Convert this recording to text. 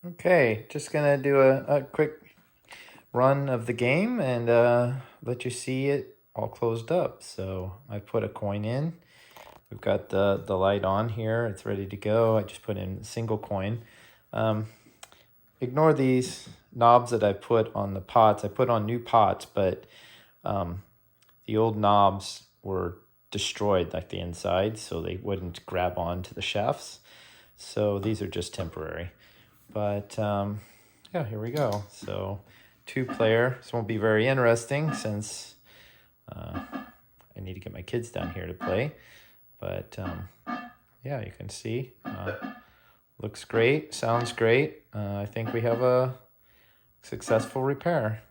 Okay, just gonna do a quick run of the game and let you see it all closed up. So I put a coin in. We've got the light on here. It's ready to go. I just put in a single coin. Ignore these knobs that I put on the pots. I put on new pots, but the old knobs were destroyed, like the inside, so they wouldn't grab on to the shafts. So these are just temporary. But yeah, here we go. So 2-player. This won't be very interesting since I need to get my kids down here to play. But yeah, you can see. Looks great. Sounds great. I think we have a successful repair.